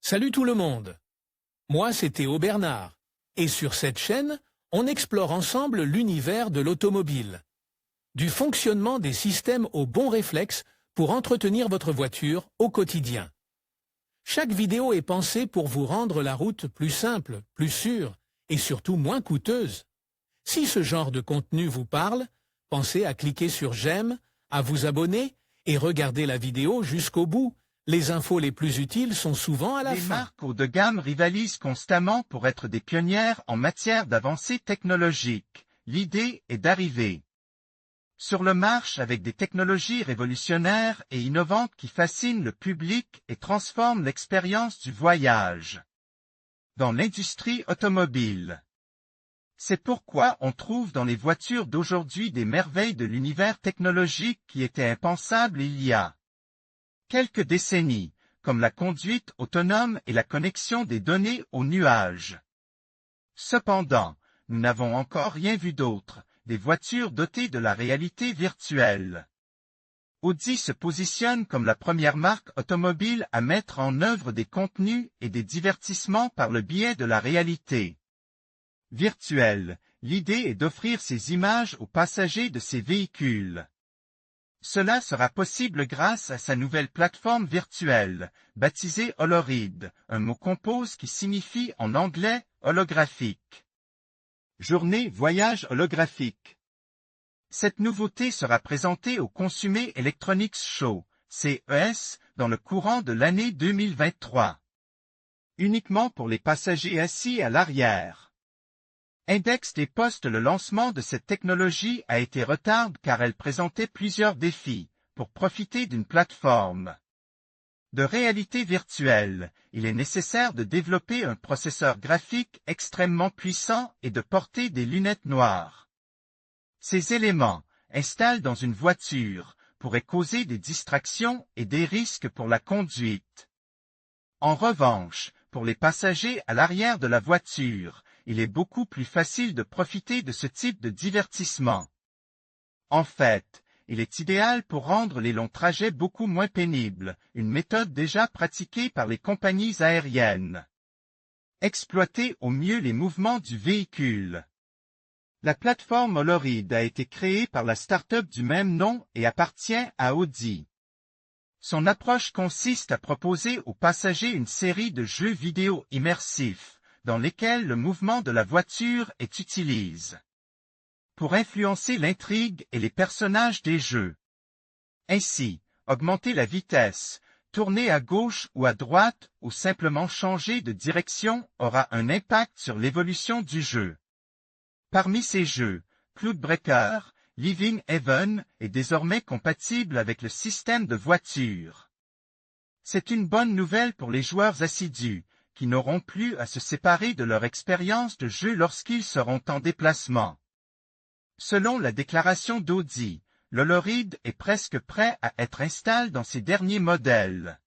Salut tout le monde. Moi, c'est Théo Bernard. Et sur cette chaîne, on explore ensemble l'univers de l'automobile. Du fonctionnement des systèmes aux bons réflexes pour entretenir votre voiture au quotidien. Chaque vidéo est pensée pour vous rendre la route plus simple, plus sûre et surtout moins coûteuse. Si ce genre de contenu vous parle, pensez à cliquer sur j'aime, à vous abonner et regarder la vidéo jusqu'au bout. Les infos les plus utiles sont souvent à la fin. Les marques haut de gamme rivalisent constamment pour être des pionnières en matière d'avancées technologiques. L'idée est d'arriver sur le marché avec des technologies révolutionnaires et innovantes qui fascinent le public et transforment l'expérience du voyage dans l'industrie automobile. C'est pourquoi on trouve dans les voitures d'aujourd'hui des merveilles de l'univers technologique qui étaient impensables il y a quelques décennies, comme la conduite autonome et la connexion des données au nuage. Cependant, nous n'avons encore rien vu d'autre, des voitures dotées de la réalité virtuelle. Audi se positionne comme la première marque automobile à mettre en œuvre des contenus et des divertissements par le biais de la réalité virtuelle. L'idée est d'offrir ces images aux passagers de ces véhicules. Cela sera possible grâce à sa nouvelle plateforme virtuelle, baptisée Holoride, un mot compose qui signifie en anglais « holographique ». Journée voyage holographique. Cette nouveauté sera présentée au Consumer Electronics Show, CES, dans le courant de l'année 2023. Uniquement pour les passagers assis à l'arrière. Index des postes. Le lancement de cette technologie a été retardé car elle présentait plusieurs défis. Pour profiter d'une plateforme de réalité virtuelle, il est nécessaire de développer un processeur graphique extrêmement puissant et de porter des lunettes noires. Ces éléments, installés dans une voiture, pourraient causer des distractions et des risques pour la conduite. En revanche, pour les passagers à l'arrière de la voiture, il est beaucoup plus facile de profiter de ce type de divertissement. En fait, il est idéal pour rendre les longs trajets beaucoup moins pénibles, une méthode déjà pratiquée par les compagnies aériennes. Exploiter au mieux les mouvements du véhicule. La plateforme Holoride a été créée par la start-up du même nom et appartient à Audi. Son approche consiste à proposer aux passagers une série de jeux vidéo immersifs, dans lesquels le mouvement de la voiture est utilisé pour influencer l'intrigue et les personnages des jeux. Ainsi, augmenter la vitesse, tourner à gauche ou à droite ou simplement changer de direction aura un impact sur l'évolution du jeu. Parmi ces jeux, Cloudbreaker, Living Heaven est désormais compatible avec le système de voiture. C'est une bonne nouvelle pour les joueurs assidus, qui n'auront plus à se séparer de leur expérience de jeu lorsqu'ils seront en déplacement. Selon la déclaration d'Audi, l'Holoride est presque prêt à être installé dans ses derniers modèles.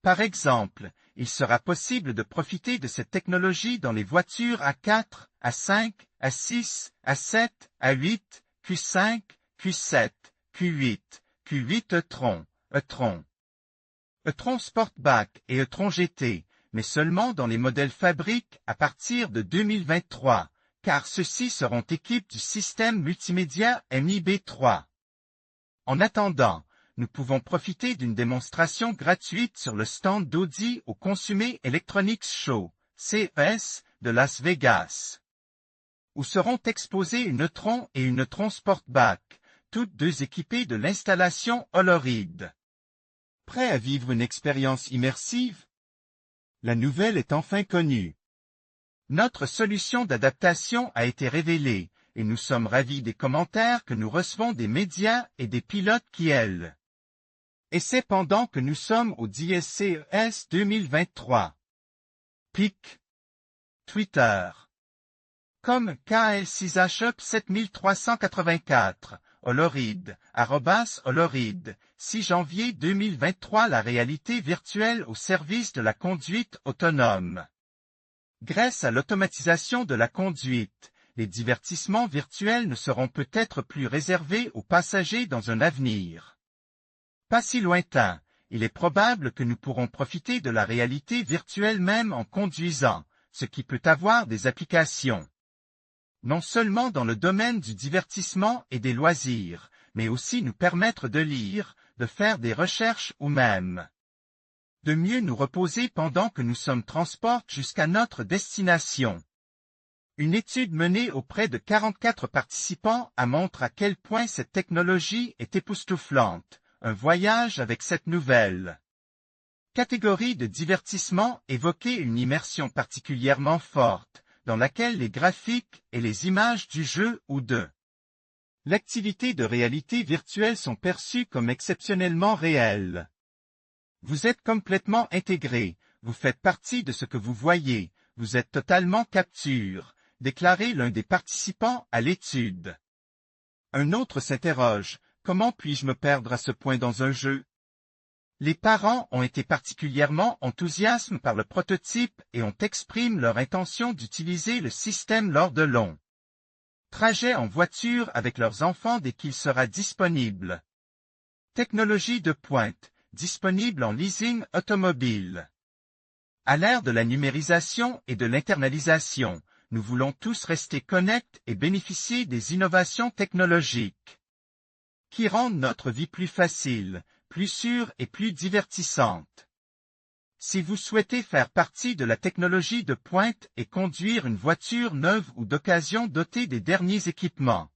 Par exemple, il sera possible de profiter de cette technologie dans les voitures A4, A5, A6, A7, A8, Q5, Q7, Q8, Q8 e-tron, e-tron, e-tron Sportback et e-tron GT, mais seulement dans les modèles fabriques à partir de 2023, car ceux-ci seront équipés du système multimédia MIB3. En attendant, nous pouvons profiter d'une démonstration gratuite sur le stand d'Audi au Consumer Electronics Show, CES, de Las Vegas, où seront exposés une e-tron et une e-tron Sportback, toutes deux équipées de l'installation Holoride. Prêt à vivre une expérience immersive? La nouvelle est enfin connue. Notre solution d'adaptation a été révélée, et nous sommes ravis des commentaires que nous recevons des médias et des pilotes qui elles. Et c'est pendant que nous sommes au CES 2023. Pic. Twitter. Comme KL6HUP 7384, Holoride, @Holoride, 6 janvier 2023. La réalité virtuelle au service de la conduite autonome. Grâce à l'automatisation de la conduite, les divertissements virtuels ne seront peut-être plus réservés aux passagers dans un avenir pas si lointain, il est probable que nous pourrons profiter de la réalité virtuelle même en conduisant, ce qui peut avoir des applications. Non seulement dans le domaine du divertissement et des loisirs, mais aussi nous permettre de lire, de faire des recherches ou même de mieux nous reposer pendant que nous sommes transportés jusqu'à notre destination. Une étude menée auprès de 44 participants a montré à quel point cette technologie est époustouflante. Un voyage avec cette nouvelle catégorie de divertissement évoquait une immersion particulièrement forte, dans laquelle les graphiques et les images du jeu ou de l'activité de réalité virtuelle sont perçues comme exceptionnellement réelles. Vous êtes complètement intégré, vous faites partie de ce que vous voyez, vous êtes totalement capture, déclarait l'un des participants à l'étude. Un autre s'interroge, comment puis-je me perdre à ce point dans un jeu? Les parents ont été particulièrement enthousiastes par le prototype et ont exprimé leur intention d'utiliser le système lors de longs trajets en voiture avec leurs enfants dès qu'il sera disponible. Technologie de pointe, disponible en leasing automobile. À l'ère de la numérisation et de l'internalisation, nous voulons tous rester connectés et bénéficier des innovations technologiques qui rendent notre vie plus facile, plus sûre et plus divertissante. Si vous souhaitez faire partie de la technologie de pointe et conduire une voiture neuve ou d'occasion dotée des derniers équipements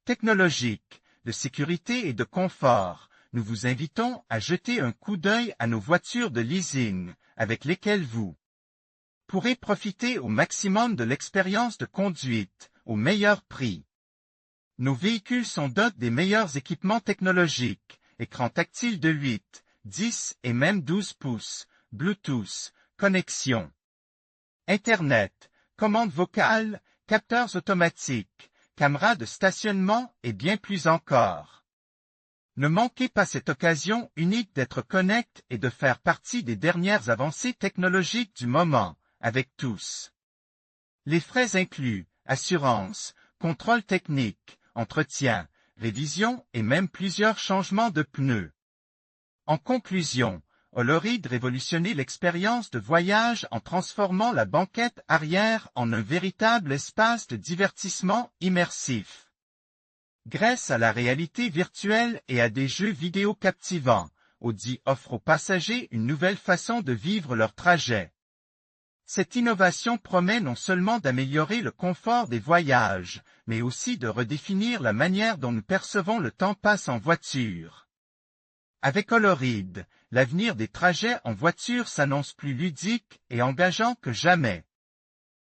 technologiques, de sécurité et de confort, nous vous invitons à jeter un coup d'œil à nos voitures de leasing, avec lesquelles vous pourrez profiter au maximum de l'expérience de conduite, au meilleur prix. Nos véhicules sont dotés des meilleurs équipements technologiques, écran tactile de 8, 10 et même 12 pouces, Bluetooth, connexion Internet, commande vocale, capteurs automatiques, caméras de stationnement et bien plus encore. Ne manquez pas cette occasion unique d'être connecté et de faire partie des dernières avancées technologiques du moment, avec tous les frais inclus, assurance, contrôle technique, entretien, révision et même plusieurs changements de pneus. En conclusion, Holoride révolutionnait l'expérience de voyage en transformant la banquette arrière en un véritable espace de divertissement immersif. Grâce à la réalité virtuelle et à des jeux vidéo captivants, Audi offre aux passagers une nouvelle façon de vivre leur trajet. Cette innovation promet non seulement d'améliorer le confort des voyages, mais aussi de redéfinir la manière dont nous percevons le temps passe en voiture. Avec Holoride, l'avenir des trajets en voiture s'annonce plus ludique et engageant que jamais.